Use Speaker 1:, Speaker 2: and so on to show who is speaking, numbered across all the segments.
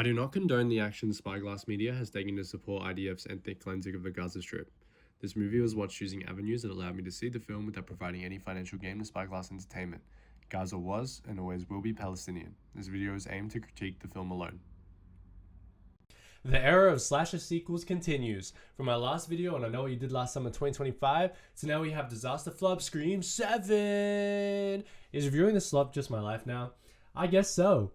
Speaker 1: I do not condone the actions Spyglass Media has taken to support IDF's ethnic cleansing of the Gaza Strip. This movie was watched using avenues that allowed me to see the film without providing any financial gain to Spyglass Entertainment. Gaza was, and always will be, Palestinian. This video is aimed to critique the film alone.
Speaker 2: The era of slasher sequels continues. From my last video on I Know What You Did Last Summer 2025 to now we have Disaster Flop Scream 7. Is reviewing the slop just my life now? I guess so.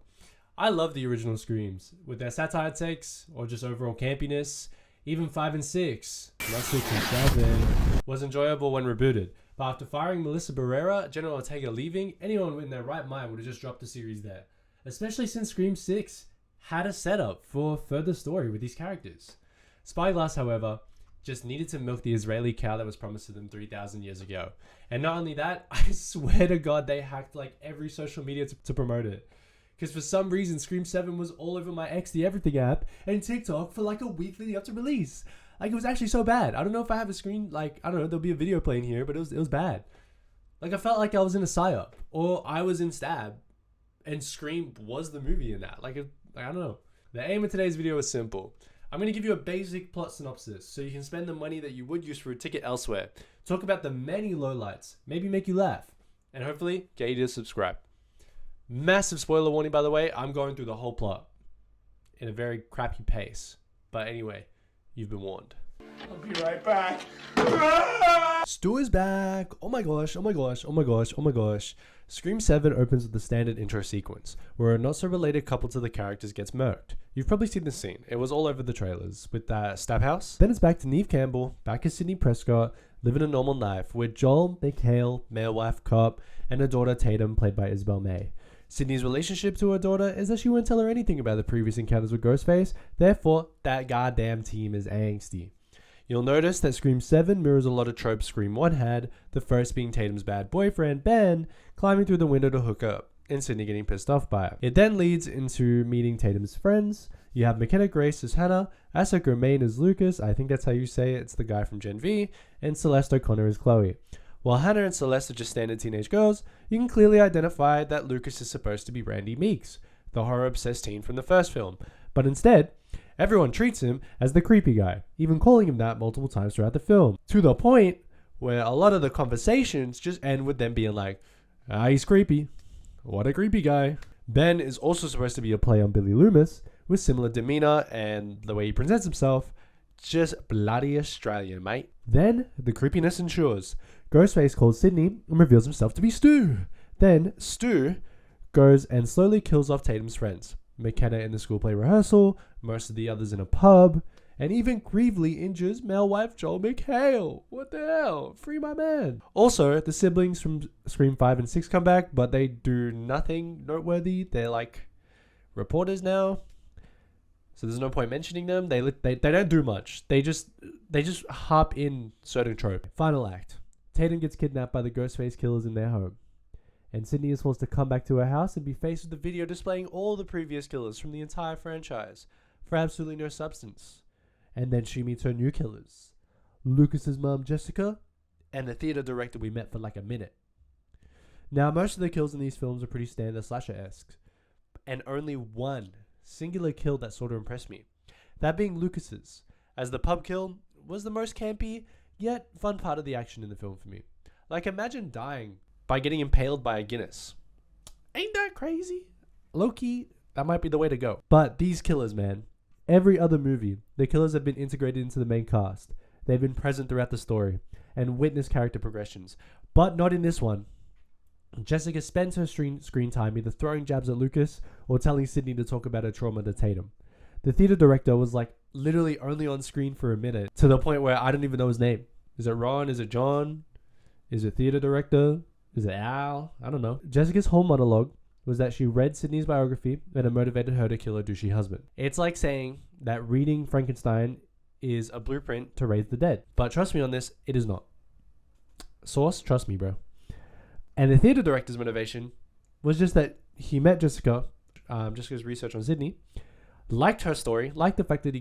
Speaker 2: I love the original Screams, with their satire takes or just overall campiness. Even 5 and 6, not 6 and 7, was enjoyable when rebooted. But after firing Melissa Barrera, General Ortega leaving, anyone in their right mind would have just dropped the series there. Especially since Scream 6 had a setup for further story with these characters. Spyglass, however, just needed to milk the Israeli cow that was promised to them 3,000 years ago. And not only that, I swear to God, they hacked like every social media to promote it. Because for some reason, Scream 7 was all over my X the Everything app and TikTok for like a week leading up to release. Like, it was actually so bad. I don't know if I have a screen, like, I don't know, there'll be a video playing here, but it was bad. Like, I felt like I was in a psyop, or I was in Stab, and Scream was the movie in that. Like, I don't know. The aim of today's video is simple. I'm going to give you a basic plot synopsis, so you can spend the money that you would use for a ticket elsewhere. Talk about the many lowlights, maybe make you laugh, and hopefully get you to subscribe. Massive spoiler warning, by the way. I'm going through the whole plot in a very crappy pace. But anyway, you've been warned.
Speaker 3: I'll be right back.
Speaker 2: Stu is back. Oh my gosh, oh my gosh, oh my gosh, oh my gosh. Scream 7 opens with the standard intro sequence, where a not-so-related couple to the characters gets murked. You've probably seen this scene. It was all over the trailers, with that stab house. Then it's back to Neve Campbell, back as Sidney Prescott, living a normal life, with Joel McHale, male wife cop, and her daughter Tatum, played by Isabel May. Sydney's relationship to her daughter is that she won't tell her anything about the previous encounters with Ghostface, therefore, that goddamn team is angsty. You'll notice that Scream 7 mirrors a lot of tropes Scream 1 had, the first being Tatum's bad boyfriend, Ben, climbing through the window to hook up, and Sydney getting pissed off by it. It then leads into meeting Tatum's friends. You have McKenna Grace as Hannah, Asa Germain as Lucas, I think that's how you say it, it's the guy from Gen V, and Celeste O'Connor as Chloe. While Hannah and Celeste are just standard teenage girls, you can clearly identify that Lucas is supposed to be Randy Meeks, the horror-obsessed teen from the first film. But instead, everyone treats him as the creepy guy, even calling him that multiple times throughout the film. To the point where a lot of the conversations just end with them being like, he's creepy. What a creepy guy. Ben is also supposed to be a play on Billy Loomis, with similar demeanor and the way he presents himself. Just bloody Australian, mate. Then, the creepiness ensures. Ghostface calls Sydney and reveals himself to be Stu. Then, Stu goes and slowly kills off Tatum's friends. McKenna in the school play rehearsal, most of the others in a pub, and even gravely injures male wife Joel McHale. What the hell? Free my man. Also, the siblings from Scream 5 and 6 come back, but they do nothing noteworthy. They're like reporters now. So there's no point mentioning them. They don't do much. They just hop in certain trope. Final act. Tatum gets kidnapped by the Ghostface killers in their home. And Sydney is forced to come back to her house and be faced with the video displaying all the previous killers from the entire franchise for absolutely no substance. And then she meets her new killers. Lucas's mom, Jessica, and the theater director we met for like a minute. Now, most of the kills in these films are pretty standard slasher-esque. And only one singular kill that sort of impressed me. That being Lucas's, as the pub kill was the most campy, yet fun part of the action in the film for me. Like, imagine dying by getting impaled by a Guinness. Ain't that crazy? Low-key, that might be the way to go. But these killers, man, every other movie, the killers have been integrated into the main cast. They've been present throughout the story and witnessed character progressions. But not in this one. Jessica spends her screen time either throwing jabs at Lucas or telling Sydney to talk about her trauma to Tatum. The theater director was like literally only on screen for a minute, to the point where I don't even know his name. Is it Ron? Is it John? Is it theater director? Is it Al? I don't know. Jessica's whole monologue was that she read Sydney's biography and it motivated her to kill her douchey husband. It's like saying that reading Frankenstein is a blueprint to raise the dead. But trust me on this, it is not. Source, trust me, bro. And the theater director's motivation was just that he met Jessica, Jessica's research on Sydney, liked her story, liked the fact that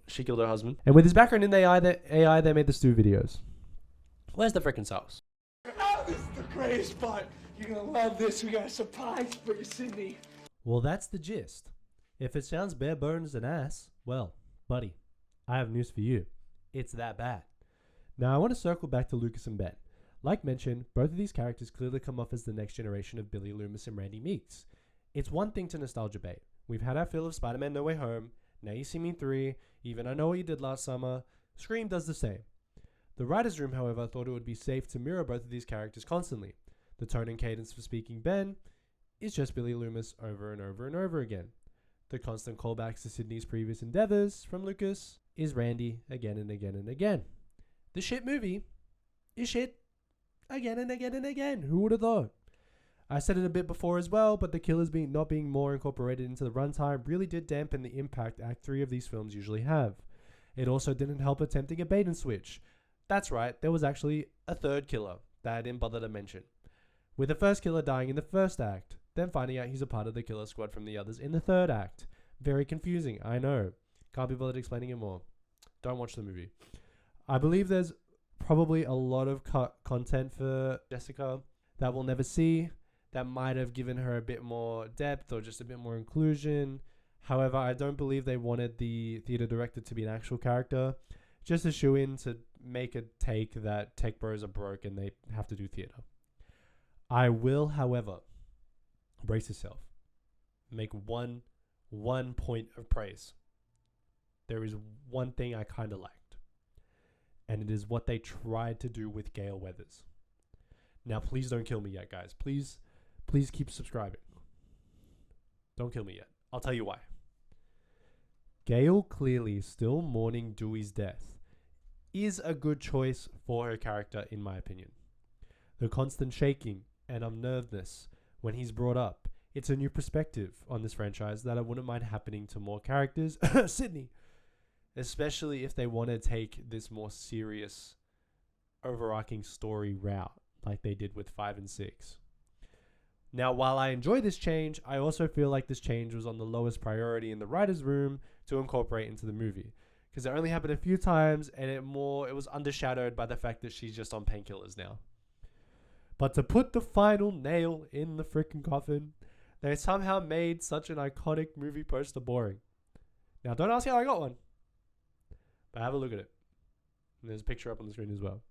Speaker 2: she killed her husband, and with his background in the AI, they made the Stu videos. Where's the frickin' sauce?
Speaker 3: Oh, this is the greatest part. You're gonna love this. We got a surprise for you, Sydney.
Speaker 2: Well, that's the gist. If it sounds bare bones and ass, well, buddy, I have news for you. It's that bad. Now I want to circle back to Lucas and Ben. Like mentioned, both of these characters clearly come off as the next generation of Billy Loomis and Randy Meeks. It's one thing to nostalgia bait. We've had our fill of Spider-Man No Way Home, Now You See Me 3, even I Know What You Did Last Summer. Scream does the same. The writer's room, however, thought it would be safe to mirror both of these characters constantly. The tone and cadence for speaking Ben is just Billy Loomis over and over and over again. The constant callbacks to Sydney's previous endeavors from Lucas is Randy again and again and again. The shit movie is shit again and again and again. Who would have thought? I said it a bit before as well, but the killers not being more incorporated into the runtime really did dampen the impact Act 3 of these films usually have. It also didn't help attempting a bait and switch. That's right, there was actually a third killer that I didn't bother to mention. With the first killer dying in the first act, then finding out he's a part of the killer squad from the others in the third act. Very confusing, I know. Can't be bothered explaining it more. Don't watch the movie. I believe there's probably a lot of content for Jessica that we'll never see, that might have given her a bit more depth or just a bit more inclusion. However, I don't believe they wanted the theater director to be an actual character, just a shoe-in to make a take that tech bros are broke and they have to do theater. I will, however, brace yourself, make one point of praise. There is one thing I kind of liked, and it is what they tried to do with Gail Weathers. Now, please don't kill me yet, guys. Please keep subscribing. Don't kill me yet. I'll tell you why. Gail, clearly still mourning Dewey's death, is a good choice for her character, in my opinion. The constant shaking and unnervedness when he's brought up, it's a new perspective on this franchise that I wouldn't mind happening to more characters. Sydney. Especially if they want to take this more serious, overarching story route like they did with 5 and 6. Now, while I enjoy this change, I also feel like this change was on the lowest priority in the writer's room to incorporate into the movie. Because it only happened a few times and it was undershadowed by the fact that she's just on painkillers now. But to put the final nail in the freaking coffin, they somehow made such an iconic movie poster boring. Now, don't ask how I got one, but have a look at it. And there's a picture up on the screen as well.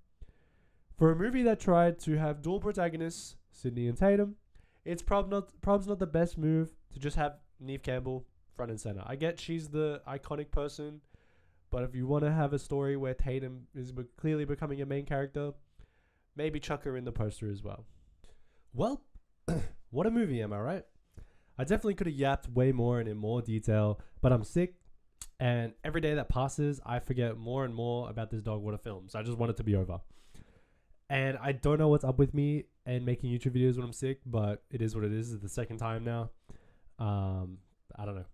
Speaker 2: For a movie that tried to have dual protagonists, Sydney and Tatum, it's probably not the best move to just have Neve Campbell front and center. I get she's the iconic person, but if you want to have a story where Tatum is clearly becoming a main character, maybe chuck her in the poster as well. Well, what a movie, am I right? I definitely could have yapped way more and in more detail, but I'm sick, and every day that passes, I forget more and more about this Dogwater film, so I just want it to be over. And I don't know what's up with me and making YouTube videos when I'm sick, but it is what it is. It's the second time now. I don't know.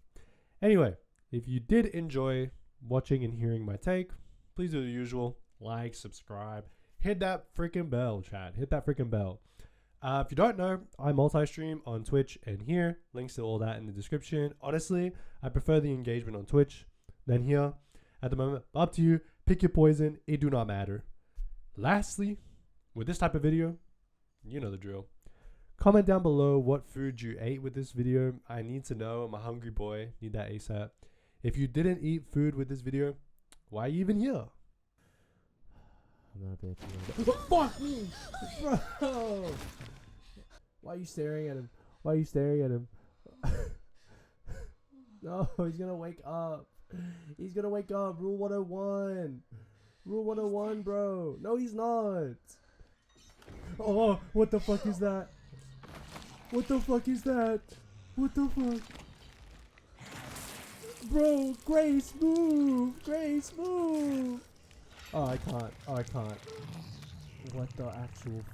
Speaker 2: Anyway, if you did enjoy watching and hearing my take, please do the usual. Like, subscribe, hit that freaking bell, chat. Hit that freaking bell. If you don't know, I multi-stream on Twitch and here. Links to all that in the description. Honestly, I prefer the engagement on Twitch than here. At the moment, up to you. Pick your poison. It do not matter. Lastly, with this type of video, you know the drill. Comment down below what food you ate with this video. I need to know. I'm a hungry boy. Need that ASAP. If you didn't eat food with this video, why are you even here? I'm not paying attention. Fuck me! Bro! Why are you staring at him? Why are you staring at him? No, he's gonna wake up. He's gonna wake up. Rule 101. Rule 101, bro. No, he's not. Oh, what the fuck is that? What the fuck is that? What the fuck? Bro, Grace, move! Grace, move! Oh, I can't. Oh, I can't. What the actual fuck?